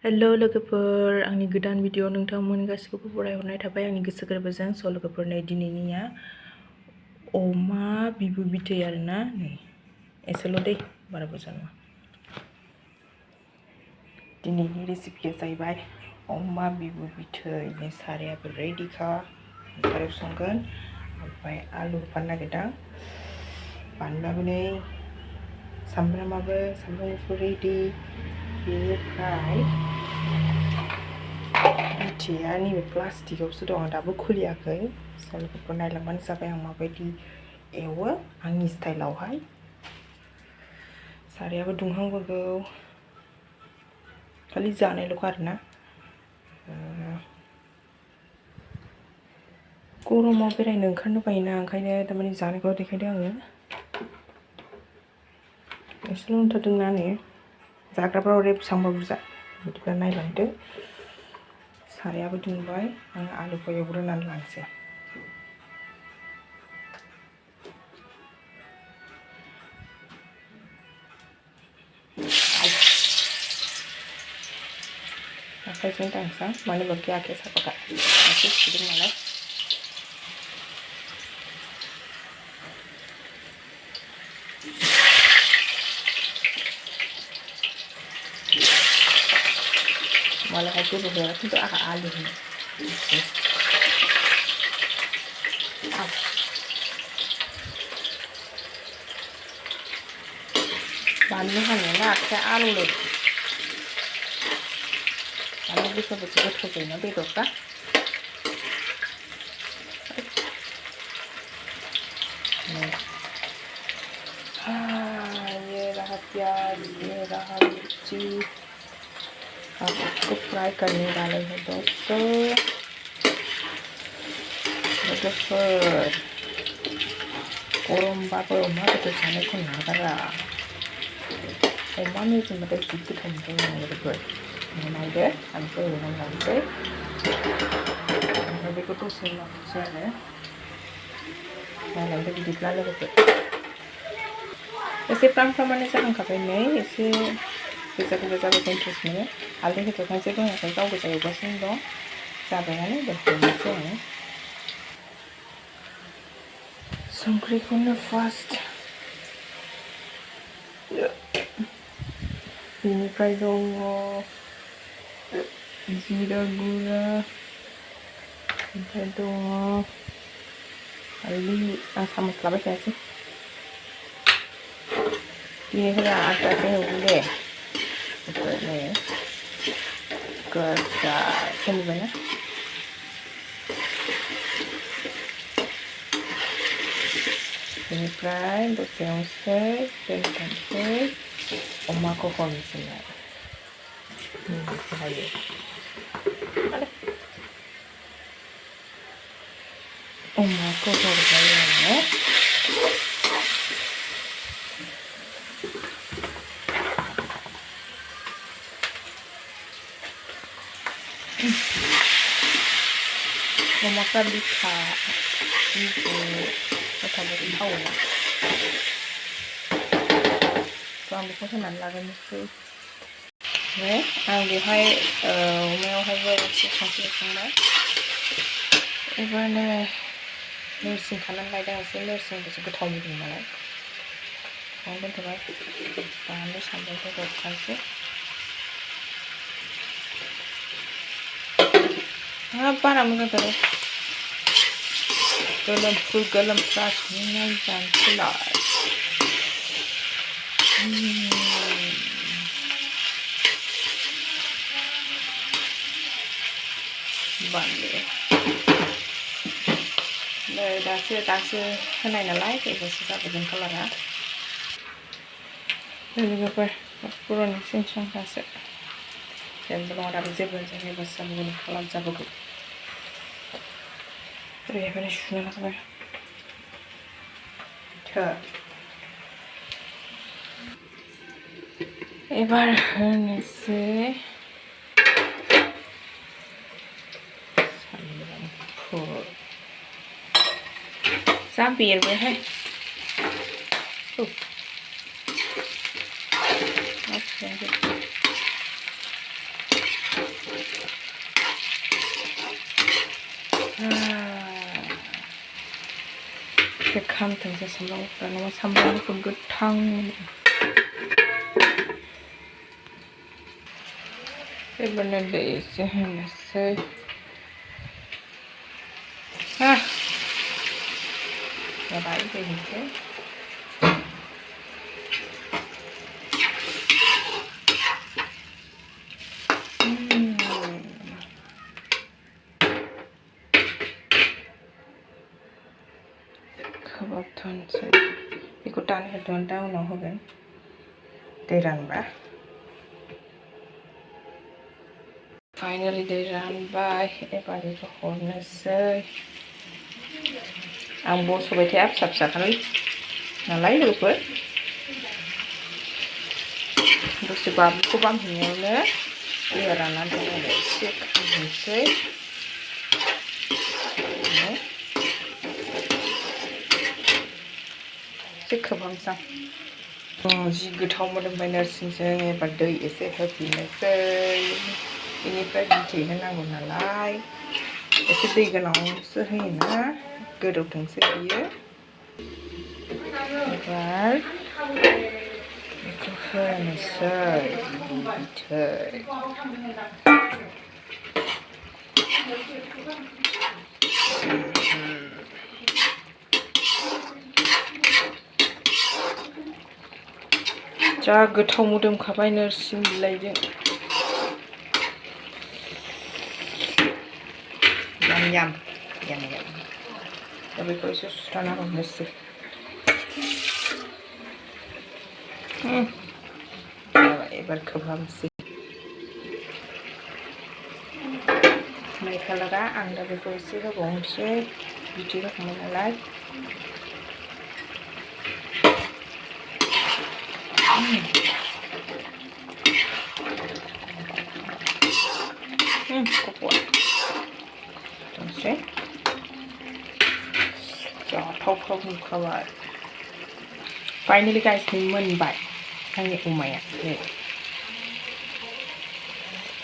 Hello लोगोफोर आंनि गोदान भिडिअ नोंथांमोन गासिखौबो बरायहरनाय थाबाय आंनि गोसो गोरबोजों स' लोगोफोरनो दिनैनिया अमा बिबु बिथै आरोना नै एसेल' दै बारा बुरजा नङा। दिनैनि रेसिपिया जाहैबाय अमा बिबु बिथै नै सारायाबो रेडिखा सारायाव संगोन ओमफ्राय आलु होफानो नागिरदों बानलुआबो नै सामब्राम गुफुर रेडि बेनिफ्राय बिथैया नैबे प्लास्टिकआवसो दं आं दाबो खुलियाखै लोगोफोर नायलांबानो जाबाय आं माबायदि एवो आंनि स्टाइलावहाय। सारायाबो दुंहांबोगौ खालि जानायल'खा आरोना गरमाव बेरायनो ओंखारनो बायोना ओंखायनो थारमाने जानायखौ देखायदों आङो एसेल' होनथारदोंना नै जाग्राफ्राव ओरै बेसेबांबा बुरजा बिदिब्ला नायलांदो। सारायाबो दुंबाय आं आलुखौ एवग्रोनानै लानोसै। आखाइजों दांसां मानो होनबा आखाइया साफाखा आखाइ सुदों नालाय। मालाय जेबो होआ खिन्थु आंहा आलु होनो बानलु हानायानो आखाइया आलौलाय बानलु गोसाबासो गोथाव जायोना बेदरफ्रा। ये रहा प्याज ये रहा मिर्ची अब इसको फ्राई करने वाले हैं दोस्तों। गरमबाबो अमा बेदर जानायखौ नागारा अमा मेजेमबाथाय जि गोथाव मोनदों आं लोगोफोर नायदो आं बेखौ एवनानै लानोसै ओमफ्राय बेखौ दसे लानोसै आरो नायलांदो बिदिब्ला लोगोफोर एसे फ्रामफ्रामानो जाहांखाबाय नै एसे गोजा गोजा जाबाय इन्ट्रेस्ट मोनो हालदै होथ'नाय जेबो होनाखै गाव गोजा एवगासिनो दं जाबायानो दोनथ'नोसै आङो संख्रिखौनो फार्स्ट बेनिफ्राय दङ जिरा गुरा ओमफ्राय दङ हालदै आं सामस लाबाय थायासै दिनै होना आदाजों एवगोन दे नै गोजा सोलिबायना बेनिफ्राय दसे एवनोसै दोनथ'नोसै अमाखौ हरनोसै आरो हायो अमाखौ हरबाय आङो अमाफ्रा बिखा गोथावबो थावोना आं बेखौ होनानै लाग्रोनोसै ओमफ्राय आं बेवहाय अमायावहायबो एसे संख्रि होखांबाय एबारनो नोरसिं खानानै लायदों एसे नोरसिंखौसो गोथाव मोनो नालाय बाव दोनथ'बाय बानलु सामब्रामखौ हरखानोसै बारा मोजां जाबाय गोलोमफ्रा संनाय जानोसैलाय बानलु नै दासो होनाय नालाय बेबासो जाबोगोन कालारा लोगोफोर बर'नि सिंसां दासो जेनेबा दङ दाबो जेबो जायाबासो जाबोगोन कालार जाबोगोन ओरैहायबो सुना लाखाबाय एबार होनोसै सामब्राम गुफुर जा बेरबायहाय खामथोंसै सामब्राम गुफुर नङा सामब्राम गुफुर गोथां एबारनो दै एसे होनोसै जाबाय दै होनोसै खोबहाबथ'नोसै बेखौ दानहोथ'नो दा उनाव होगोन दै रानबा फाइनालि दै रानबाय एबार बेखौ हरनोसै आं बस'बाय थाया फिसा फिसाखालै नालाय लोगोफोर दसे बाबुखौ बामहैनायावनो दैया राननानै दं आरो एसे खामहोनोसै एसे खोबहाबनोसै जि गोथाव मोदोमबाय नोरसिंजों एबार दै एसे होफिननोसै बेनिफ्राय बिदै होनांगौ नालाय एसे दै गोनांसो होयोना गोदौथोंसै बियो एबार बेखौ होनोसै बिदै जा गोथाव मोदोमखाबाय नोरसिं बिलाइजों याम दा बेखौ एसे सुस्राना हरनोसै एबार खोबहाबनोसै माइ कालारा आं दा बेखौ एसे होबावनोसै बिदै होखांबाय नालाय दसे जाथावथाव नुखाबाय फाइनालि गाइस मोनबाय आंनि अमाया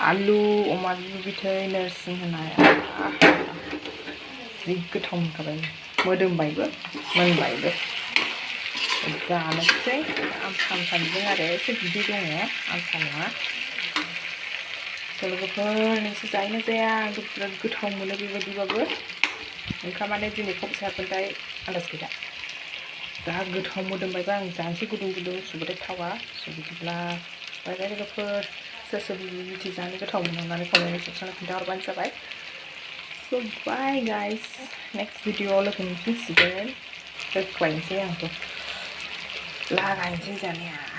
आलु अमा बिथै नोरसिं होनाय जि गोथाव मोनखाबाय मोदोमबायबो मोनबायबो जानोसै आमथामथामजों आरो एसे बिदै दङ आमथा नङा लोगोफोर नोंसोर जायोना जाया आंथ' बिराद गोथाव मोनो बेबायदिबाबो ओंखामानो दिनै खबसे हाबोनथाय आन्दाज गैला जा गोथाव मोदोमबायबा आं जानोसै गुदुं गुदुं सुबाथाय थावा बिदिब्ला बाय बाय लोगोफोर सोर सोर बिदि जानो गोथाव मोनो होननानै कमेन्ट सेक्सनाव खिन्थाहरबानो जाबाय स' बाय गाइस नेक्स्ट भिडिअ'आव लोगो मोनफिनसिगोन दोनथ'लायनोसै आंथ' लागायनोसै जानाया